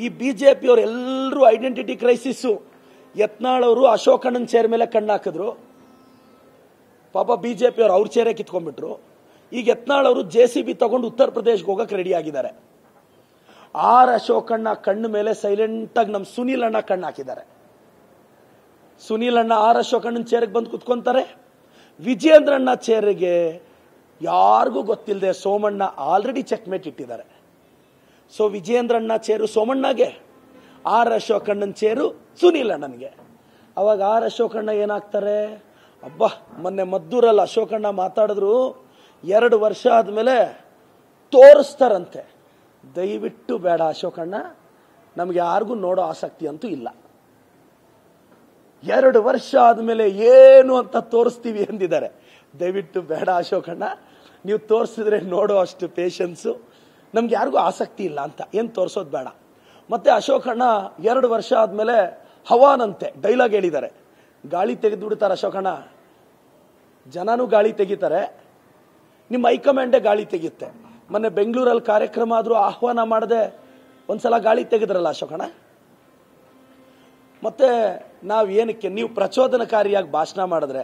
ಈ ಬಿಜೆಪಿಯವರು ಎಲ್ಲರೂ ಐಡೆಂಟಿಟಿ ಕ್ರೈಸಿಸ್. ಯತ್ನಾಳ್ ಅವರು ಅಶೋಕಣ್ಣನ ಚೇರ್ ಮೇಲೆ ಕಣ್ಣು ಹಾಕಿದ್ರು, ಪಾಪ ಬಿಜೆಪಿಯವರು ಅವ್ರ ಚೇರೇ ಕಿತ್ಕೊಂಡ್ಬಿಟ್ರು. ಈಗ ಯತ್ನಾಳ್ ಅವರು JCB ತಗೊಂಡು ಉತ್ತರ ಪ್ರದೇಶಕ್ಕೆ ಹೋಗಕ್ಕೆ ರೆಡಿ ಆಗಿದ್ದಾರೆ. ಅಶೋಕಣ್ಣ ಕಣ್ಣು ಮೇಲೆ ಸೈಲೆಂಟ್ ಆಗಿ ನಮ್ಮ ಸುನೀಲ್ ಅಣ್ಣ ಕಣ್ಣು ಹಾಕಿದ್ದಾರೆ. ಸುನೀಲ್ ಅಣ್ಣ ಅಶೋಕಣ್ಣನ ಚೇರ್ಗೆ ಬಂದು ಕುತ್ಕೊಂತಾರೆ. ವಿಜಯೇಂದ್ರಣ್ಣ ಚೇರಿಗೆ ಯಾರಿಗೂ ಗೊತ್ತಿಲ್ಲದೆ ಸೋಮಣ್ಣ ಆಲ್ರೆಡಿ ಚೆಕ್ಮೇಟ್ ಇಟ್ಟಿದ್ದಾರೆ. ಸೊ ವಿಜಯೇಂದ್ರಣ್ಣ ಚೇರು ಸೋಮಣ್ಣಗೆ, ಅಶೋಕಣ್ಣನ ಚೇರು ಸುನೀಲ್ ಅಣ್ಣನಿಗೆ. ಅವಾಗ ಅಶೋಕಣ್ಣ ಏನಾಗ್ತಾರೆ, ಅಬ್ಬಾ ಮೊನ್ನೆ ಮದ್ದೂರಲ್ಲಿ ಅಶೋಕಣ್ಣ ಮಾತಾಡಿದ್ರು, 2 ವರ್ಷ ಆದ್ಮೇಲೆ ತೋರಿಸ್ತಾರಂತೆ. ದಯವಿಟ್ಟು ಬೇಡ ಅಶೋಕಣ್ಣ, ನಮ್ಗೆ ಯಾರಿಗೂ ನೋಡೋ ಆಸಕ್ತಿ ಅಂತೂ ಇಲ್ಲ. 2 ವರ್ಷ ಆದ್ಮೇಲೆ ಏನು ಅಂತ ತೋರಿಸ್ತೀವಿ ಎಂದಿದ್ದಾರೆ. ದಯವಿಟ್ಟು ಬೇಡ ಅಶೋಕಣ್ಣ, ನೀವು ತೋರಿಸಿದ್ರೆ ನೋಡೋ ಅಷ್ಟು ಪೇಷನ್ಸು ನಮ್ಗೆ ಯಾರಿಗೂ ಆಸಕ್ತಿ ಇಲ್ಲ ಅಂತ, ಏನು ತೋರಿಸೋದು ಬೇಡ. ಮತ್ತೆ ಅಶೋಕಣ್ಣ 2 ವರ್ಷ ಆದ್ಮೇಲೆ ಹವಾನಂತೆ ಡೈಲಾಗ್ ಹೇಳಿದ್ದಾರೆ. ಗಾಳಿ ತೆಗೆದು ಬಿಡ್ತಾರೆ ಅಶೋಕಣ್ಣ, ಜನನೂ ಗಾಳಿ ತೆಗಿತಾರೆ, ನಿಮ್ಮ ಹೈಕಮಾಂಡೇ ಗಾಳಿ ತೆಗೆಯುತ್ತೆ. ಮೊನ್ನೆ ಬೆಂಗಳೂರಲ್ಲಿ ಕಾರ್ಯಕ್ರಮ ಆದ್ರೂ ಆಹ್ವಾನ ಮಾಡದೆ ಒಂದ್ಸಲ ಗಾಳಿ ತೆಗೆದ್ರಲ್ಲ ಅಶೋಕಣ್ಣ. ಮತ್ತೆ ನಾವು ಏನಕ್ಕೆ ನೀವು ಪ್ರಚೋದನಕಾರಿಯಾಗಿ ಭಾಷಣ ಮಾಡಿದ್ರೆ